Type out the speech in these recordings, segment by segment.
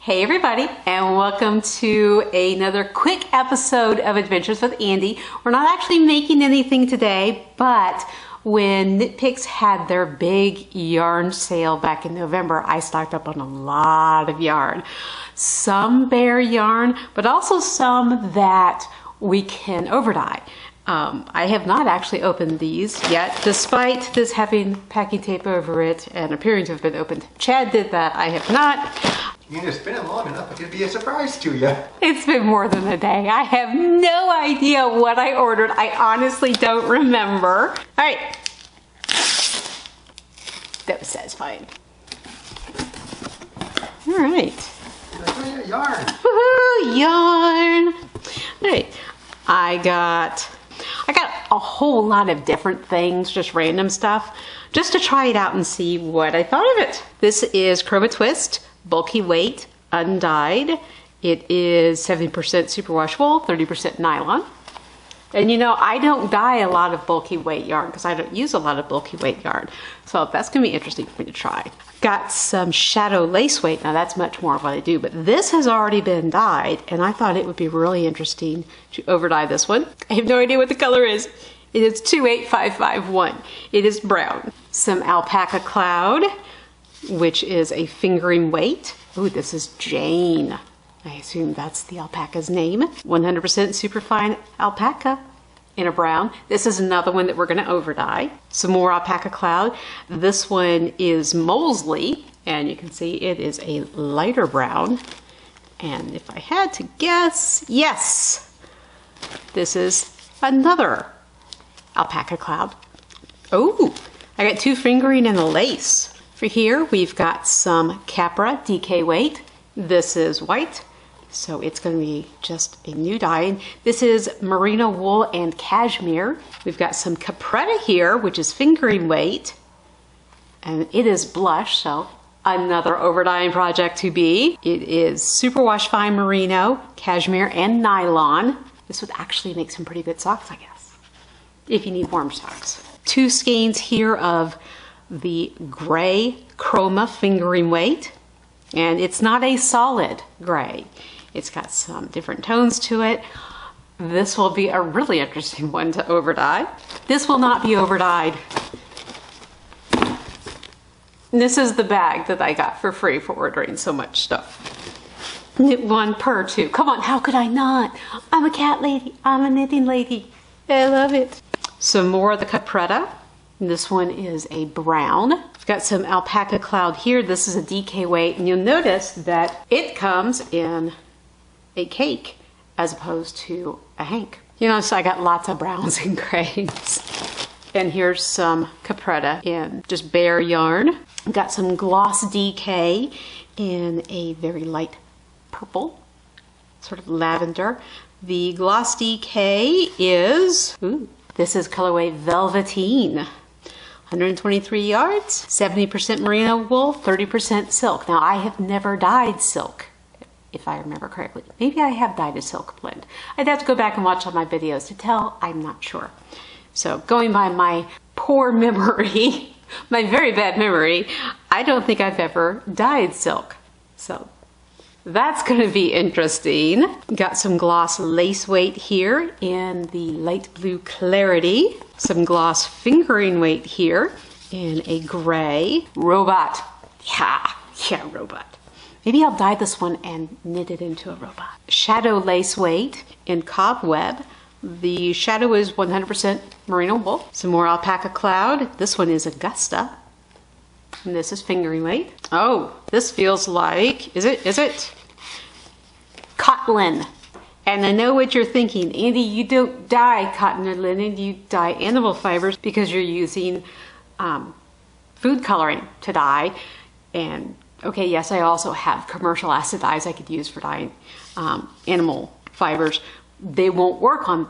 Hey everybody, and welcome to another quick episode of Adventures with Andi. We're not actually making anything today, but when KnitPicks had their big yarn sale back in November, I stocked up on a lot of yarn. Some bare yarn, but also some that we can overdye. I have not actually opened these yet, despite this having packing tape over it and appearing to have been opened. Chad did that, I have not. You can just spin it long enough, it could be a surprise to you. It's been more than a day. I have no idea what I ordered. I honestly don't remember. All right. That was satisfying. All right. Yarn. Woohoo, yarn. All right. I got a whole lot of different things, just random stuff, just to try it out and see what I thought of it. This is Chroma Twist. Bulky weight, undyed. It is 70% superwash wool, 30% nylon. And you know, I don't dye a lot of bulky weight yarn because I don't use a lot of bulky weight yarn. So that's gonna be interesting for me to try. Got some shadow lace weight. Now that's much more of what I do, but this has already been dyed and I thought it would be really interesting to overdye this one. I have no idea what the color is. It is 28551. It is brown. Some alpaca cloud, which is a fingering weight. Ooh, this is Jane. I assume that's the alpaca's name. 100% superfine alpaca in a brown. This is another one that we're gonna overdye. Some more alpaca cloud. This one is Molesley, and you can see it is a lighter brown. And if I had to guess, yes, this is another alpaca cloud. Oh, I got two fingering and a lace. For here, we've got some Capra DK weight. This is white, so it's going to be just a new dye. This is merino wool and cashmere. We've got some Capretta here, which is fingering weight, and it is blush, so another overdyeing project to be. It is superwash fine merino, cashmere, and nylon. This would actually make some pretty good socks, I guess, if you need warm socks. Two skeins here of the gray chroma fingering weight, and it's not a solid gray. It's got some different tones to it. This will be a really interesting one to overdye. This will not be overdyed. This is the bag that I got for free for ordering so much stuff. Knit one per two. Come on, how could I not? I'm a cat lady. I'm a knitting lady. I love it. Some more of the Capretta. This one is a brown. We've got some alpaca cloud here. This is a DK weight, and you'll notice that it comes in a cake as opposed to a hank. You notice I got lots of browns and grays. And here's some Capretta in just bare yarn. We've got some gloss DK in a very light purple, sort of lavender. The gloss DK is, ooh, this is colorway Velveteen. 123 yards, 70% merino wool, 30% silk. Now I have never dyed silk, if I remember correctly. Maybe I have dyed a silk blend. I'd have to go back and watch all my videos to tell, I'm not sure. So going by my poor memory, my very bad memory, I don't think I've ever dyed silk. So that's gonna be interesting. Got some gloss lace weight here in the light blue clarity. Some gloss fingering weight here in a gray. Robot. Yeah, robot. Maybe I'll dye this one and knit it into a robot. Shadow lace weight in cobweb. The shadow is 100% merino wool. Some more alpaca cloud. This one is Augusta. And this is fingering weight. Oh, this feels like, is it? Cotton. And I know what you're thinking, Andi, you don't dye cotton or linen, you dye animal fibers because you're using food coloring to dye. And okay, yes, I also have commercial acid dyes I could use for dyeing animal fibers. They won't work on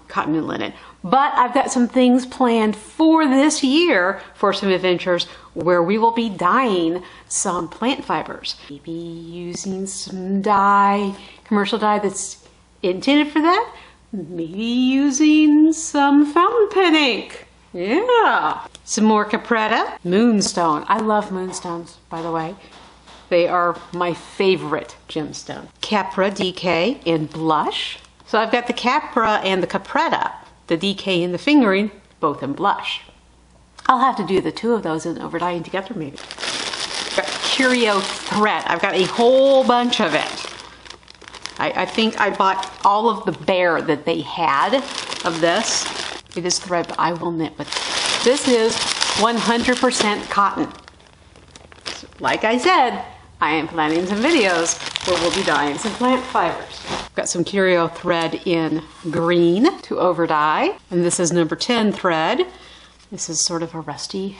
cotton and linen. But I've got some things planned for this year for some adventures where we will be dyeing some plant fibers. Maybe using some dye, commercial dye that's intended for that. Maybe using some fountain pen ink. Yeah. Some more Capretta. Moonstone. I love moonstones, by the way. They are my favorite gemstone. Capra DK in blush. So I've got the Capra and the Capretta, the DK and the fingering, both in blush. I'll have to do the two of those in overdying together maybe. Got Curio thread. I've got a whole bunch of it. I think I bought all of the bare that they had of this. It is thread, but I will knit with it. This is 100% cotton. So, like I said, I am planning some videos where we'll be dyeing some plant fibers. I've got some Curio thread in green to overdye, and this is number 10 thread. This is sort of a rusty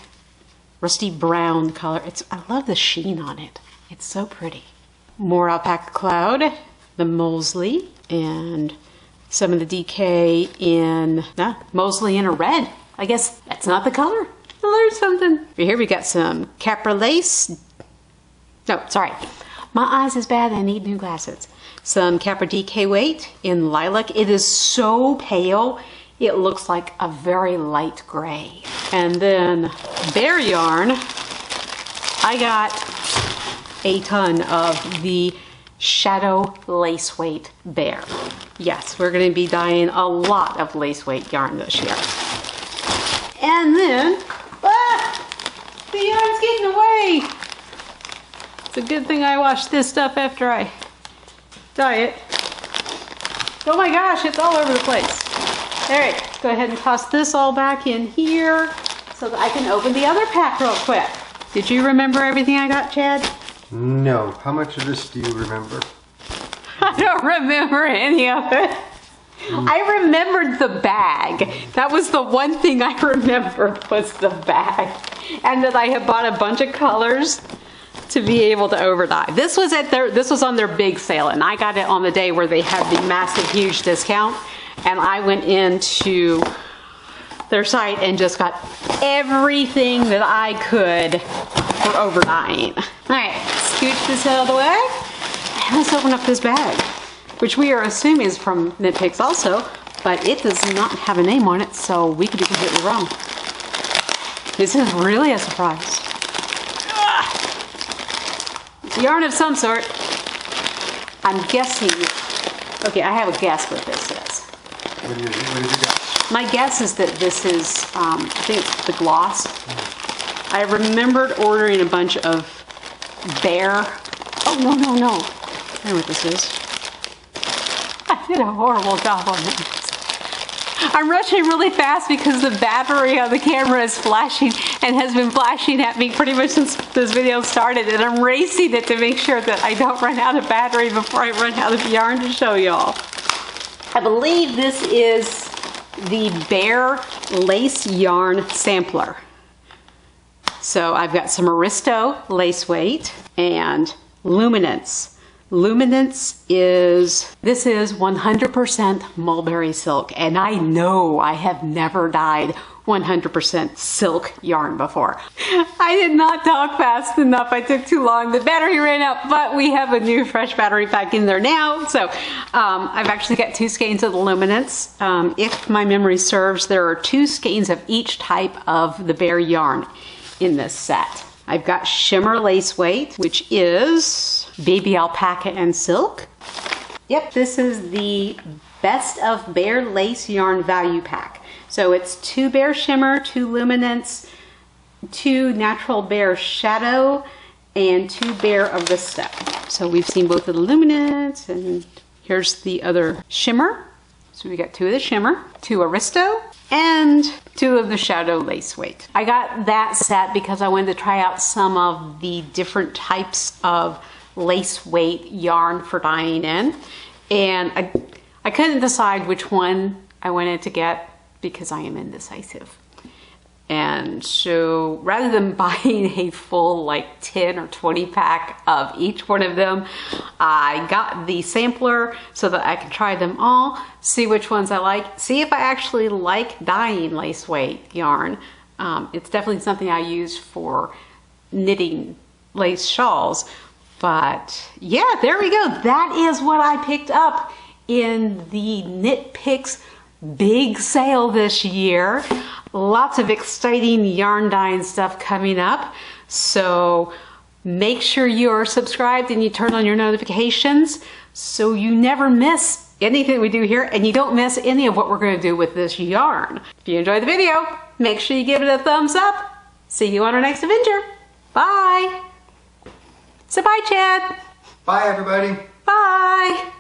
brown color. I love the sheen on it. It's so pretty. More alpaca cloud, the Mosley, and some of the DK in Mosley in a red. I guess that's not the color. I learned something. Here we got some Capra lace. No, sorry. My eyes is bad. I need new glasses. Some Capra DK weight in lilac. It is so pale. It looks like a very light gray. And then bare yarn. I got a ton of the Shadow lace weight bare. Yes, we're going to be dyeing a lot of lace weight yarn this year. And then, the yarn's getting away. It's a good thing I wash this stuff after I dye it. Oh my gosh, it's all over the place. All right, go ahead and toss this all back in here so that I can open the other pack real quick. Did you remember everything I got, Chad? No. How much of this do you remember? I don't remember any of it. I remembered the bag. That was the one thing I remembered was the bag. And that I had bought a bunch of colors to be able to overdye. This was on their big sale, and I got it on the day where they had the massive huge discount. And I went into their site and just got everything that I could for overdyeing. All right, scooch this out of the way. And let's open up this bag, which we are assuming is from KnitPicks also, but it does not have a name on it, so we could be completely wrong. This is really a surprise. Yarn of some sort. I'm guessing. Okay, I have a guess what this is. What did you guess? My guess is that this is, I think it's the gloss. I remembered ordering a bunch of bare. Oh, no. I know what this is. I did a horrible job on it. I'm rushing really fast because the battery on the camera is flashing and has been flashing at me pretty much since this video started, and I'm racing it to make sure that I don't run out of battery before I run out of yarn to show y'all. I believe this is the Bare Lace Yarn Sampler. So I've got some Aristo lace weight and Luminance. Luminance is 100% mulberry silk, and I know I have never dyed 100% silk yarn before. I did not talk fast enough. I took too long. The battery ran out, but we have a new fresh battery pack in there now. So I've actually got 2 skeins of the Luminance. If my memory serves, there are 2 skeins of each type of the bare yarn in this set. I've got Shimmer Lace Weight, which is Baby Alpaca and Silk. Yep, this is the Best of Bare Lace Yarn Value Pack. So it's 2 Bare Shimmer, 2 Luminance, 2 Natural Bare Shadow, and 2 Bare Aristo. So we've seen both of the Luminance, and here's the other Shimmer. So we got 2 of the Shimmer, 2 Aristo, and 2 of the Shadow Lace Weight. I got that set because I wanted to try out some of the different types of lace weight yarn for dyeing in. And I couldn't decide which one I wanted to get because I am indecisive. And so rather than buying a full like 10 or 20 pack of each one of them, I got the sampler so that I can try them all, see which ones I like, see if I actually like dyeing lace weight yarn. It's definitely something I use for knitting lace shawls. But yeah, there we go. That is what I picked up in the KnitPicks big sale this year. Lots of exciting yarn dyeing stuff coming up. So Make sure you're subscribed and you turn on your notifications so you never miss anything we do here and you don't miss any of what we're going to do with this yarn. If you enjoyed the video, make sure you give it a thumbs up. See you on our next adventure. Bye. So bye, Chad. Bye, everybody. Bye.